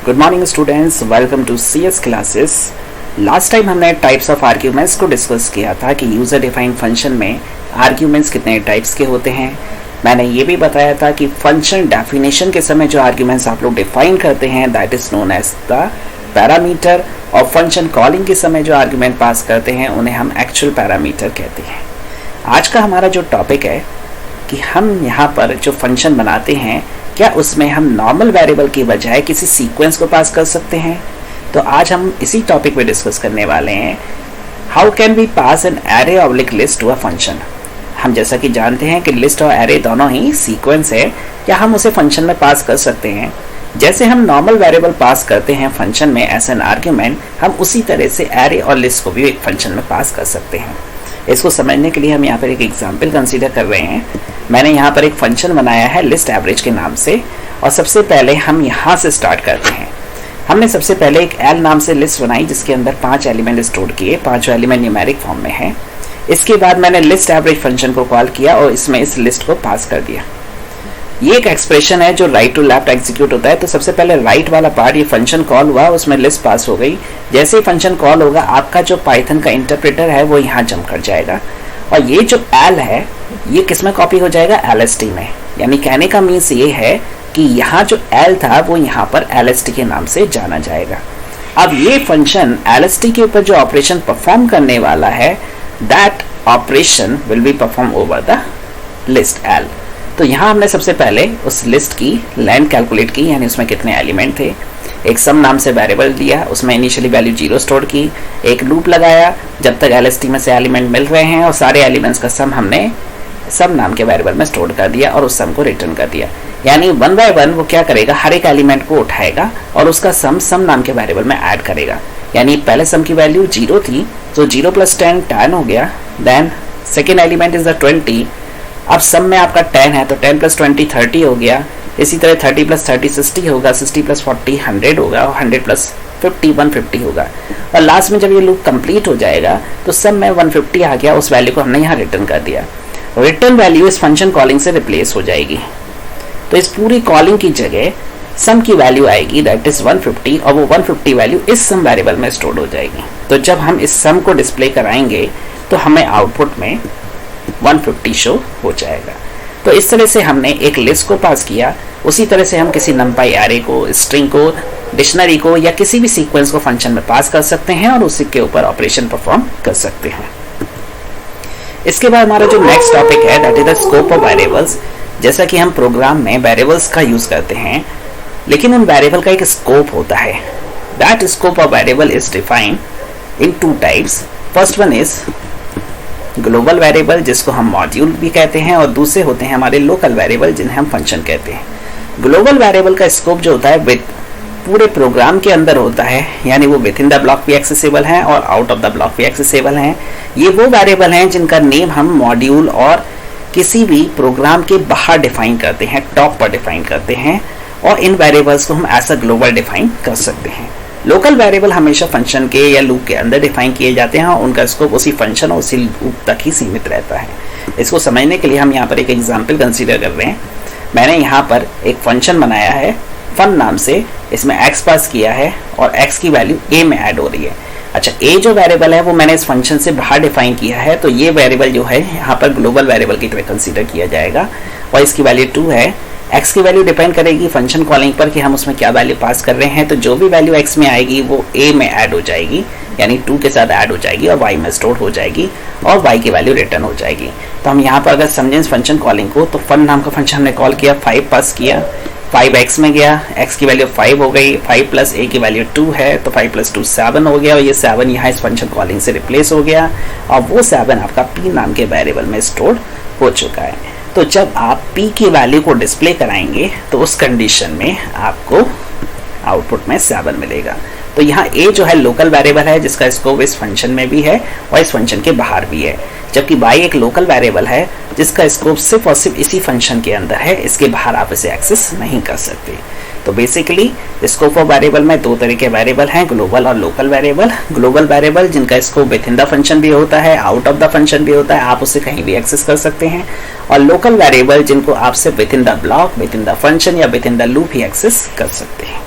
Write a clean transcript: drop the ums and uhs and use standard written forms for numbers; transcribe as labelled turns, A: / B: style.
A: Good morning students, welcome to CS classes. Last time हमने types of arguments को discuss किया था कि यूज़र डिफाइंड फंक्शन में आर्ग्यूमेंट्स कितने टाइप्स के होते हैं। मैंने ये भी बताया था कि फंक्शन डेफिनेशन के समय जो आर्ग्यूमेंट्स आप लोग डिफाइन करते हैं that is known as the parameter, और फंक्शन कॉलिंग के समय जो आर्ग्यूमेंट पास करते हैं उन्हें हम एक्चुअल पैरामीटर कहते हैं। आज का हमारा जो टॉपिक है कि हम यहाँ पर जो फंक्शन बनाते हैं क्या उसमें हम नॉर्मल वेरिएबल की बजाय किसी सीक्वेंस को पास कर सकते हैं। तो आज हम इसी टॉपिक पे डिस्कस करने वाले हैं, how can we pass an array oblique list to a function. हम जैसा कि जानते हैं कि लिस्ट और एरे दोनों ही सीक्वेंस है, क्या हम उसे फंक्शन में पास कर सकते हैं। जैसे हम नॉर्मल वेरिएबल पास करते हैं फंक्शन में एज एन आर्ग्यूमेंट, हम उसी तरह से एरे और लिस्ट को भी एक फंक्शन में पास कर सकते हैं। इसको समझने के लिए हम यहाँ पर एक एग्जाम्पल कंसीडर कर रहे हैं। मैंने यहाँ पर एक फंक्शन बनाया है लिस्ट एवरेज के नाम से, और सबसे पहले हम यहाँ से स्टार्ट करते हैं। हमने सबसे पहले एक एल नाम से लिस्ट बनाई जिसके अंदर 5 एलिमेंट स्टोर किए, 5 एलिमेंट न्यूमेरिक फॉर्म में है। इसके बाद मैंने लिस्ट एवरेज फंक्शन को कॉल किया और इसमें इस लिस्ट को पास कर दिया। ये एक एक्सप्रेशन है जो राइट टू लेफ्ट एग्जीक्यूट होता है। तो सबसे पहले राइट वाला पार्ट, ये फंक्शन कॉल हुआ, उसमें लिस्ट पास हो गई। जैसे ही फंक्शन कॉल होगा आपका जो पाइथन का इंटरप्रेटर है वो यहाँ जंप कर जाएगा, और ये जो एल है ये किस में कॉपी हो जाएगा, LST में। यानी कहने का मीन्स ये है कि यहाँ जो एल था वो यहाँ पर LST के नाम से जाना जाएगा। अब ये फंक्शन LST के ऊपर जो ऑपरेशन परफॉर्म करने वाला है that operation will be perform over the list L. तो यहाँ हमने सबसे पहले उस लिस्ट की लेंथ कैलकुलेट की, यानी उसमें कितने एलिमेंट थे। एक सम नाम से वेरिएबल दिया, उसमें इनिशियली वैल्यू 0 स्टोर की। एक लूप लगाया जब तक LST में से एलिमेंट मिल रहे हैं, और सारे एलिमेंट्स का सम हमने सम नाम के वेरिएबल में स्टोर कर दिया और उस सम को रिटर्न कर दिया। यानी 1 बाय 1 वो क्या करेगा, हर एक एलिमेंट को उठाएगा और उसका सम नाम के वेरिएबल में ऐड करेगा। यानी पहले सम की वैल्यू 0 थी, तो 0 + 10 10 हो गया। Then second element is the 20। अब सम में आपका 10 है तो 10 + 20 30 हो गया। इसी तरह 30 + 30 60 होगा, 60 + 40 100 होगा, और 100 + 50 150 होगा। और लास्ट में जब ये लूप कंप्लीट हो जाएगा तो सम में 150 आ गया, उस वैल्यू को हमने यहाँ रिटर्न कर दिया। रिटर्न वैल्यू इस फंक्शन कॉलिंग से रिप्लेस हो जाएगी। तो इस पूरी कॉलिंग की जगह सम की वैल्यू आएगी दैट इज 150, और वो 150 वैल्यू इस सम वेरिएबल में स्टोर हो जाएगी। तो जब हम इस सम को डिस्प्ले कराएंगे तो हमें आउटपुट में 150 शो हो जाएगा। तो इस तरह से हमने एक लिस्ट को पास किया। उसी तरह से हम किसी नंपाई एरे को, स्ट्रिंग को, डिक्शनरी को या किसी भी सीक्वेंस को फंक्शन में पास कर सकते हैं और उसी के ऊपर ऑपरेशन परफॉर्म कर सकते हैं। इसके बाद हमारा जो नेक्स्ट टॉपिक है that is the scope of variables. जैसा कि हम प्रोग्राम में वेरिएबल्स का यूज करते हैं, लेकिन उन वेरिएबल का एक स्कोप होता है। That scope of variable is defined in 2 types. First one is global variable जिसको हम मॉड्यूल भी कहते हैं, और दूसरे होते हैं हमारे लोकल वेरिएबल जिन्हें हम फंक्शन कहते हैं। ग्लोबल वेरिएबल का स्कोप जो होता है विद पूरे प्रोग्राम के अंदर होता है, यानी वो विद इन द ब्लॉक भी एक्सेसिबल हैं और आउट ऑफ द ब्लॉक भी एक्सेसिबल हैं। ये वो वेरिएबल हैं जिनका नेम हम मॉड्यूल और किसी भी प्रोग्राम के बाहर डिफाइन करते हैं, टॉप पर डिफाइन करते हैं, और इन वेरिएबल्स को हम ऐसा ग्लोबल डिफाइन कर सकते हैं। लोकल वेरिएबल हमेशा फंक्शन के या लूप के अंदर डिफाइन किए जाते हैं, और उनका स्कोप उसी फंक्शन और उसी लूप तक ही सीमित रहता है। इसको समझने के लिए हम यहाँ पर एक एग्जाम्पल कंसीडर कर रहे हैं। मैंने यहाँ पर एक फंक्शन बनाया है फन नाम से, इसमें x पास किया है और x की वैल्यू a में ऐड हो रही है। अच्छा, a जो वेरिएबल है वो मैंने इस फंक्शन से बाहर डिफाइन किया है, तो ये वेरिएबल जो है यहाँ पर ग्लोबल वेरिएबल की तरह कंसीडर किया जाएगा, और इसकी वैल्यू 2 है। x की वैल्यू डिपेंड करेगी फंक्शन कॉलिंग पर कि हम उसमें क्या वैल्यू पास कर रहे हैं। तो जो भी वैल्यू x में आएगी वो a में ऐड हो जाएगी, यानी 2 के साथ ऐड हो जाएगी और y में स्टोर हो जाएगी, और y की वैल्यू रिटर्न हो जाएगी। तो हम यहाँ पर अगर समझें इस फंक्शन कॉलिंग को, तो फन नाम का फंक्शन हमने कॉल किया, 5 पास किया, 5x में गया, x की वैल्यू 5 हो गई, 5 + a की वैल्यू 2 है, तो 5 + 2 7 हो गया, और ये 7 यहाँ इस फंक्शन कॉलिंग से रिप्लेस हो गया, और वो 7 आपका p नाम के वेरिएबल में स्टोर हो चुका है। तो जब आप p की वैल्यू को डिस्प्ले कराएंगे तो उस कंडीशन में आपको आउटपुट में 7 मिलेगा। तो यहाँ a जो है लोकल वेरिएबल है जिसका स्कोप इस फंक्शन में भी है और इस फंक्शन के बाहर भी है, जबकि y एक लोकल वेरिएबल है जिसका स्कोप सिर्फ और सिर्फ इसी फंक्शन के अंदर है, इसके बाहर आप इसे एक्सेस नहीं कर सकते। तो बेसिकली स्कोप ऑफ वेरिएबल में 2 तरह के वेरिएबल हैं, ग्लोबल और लोकल वेरिएबल। ग्लोबल वेरिएबल जिनका scope with in the function भी होता है, आउट ऑफ द फंक्शन भी होता है, आप उसे कहीं भी एक्सेस कर सकते हैं, और लोकल वेरिएबल जिनको आप सिर्फ within the block, within the function या विद इन द लूप ही एक्सेस कर सकते हैं।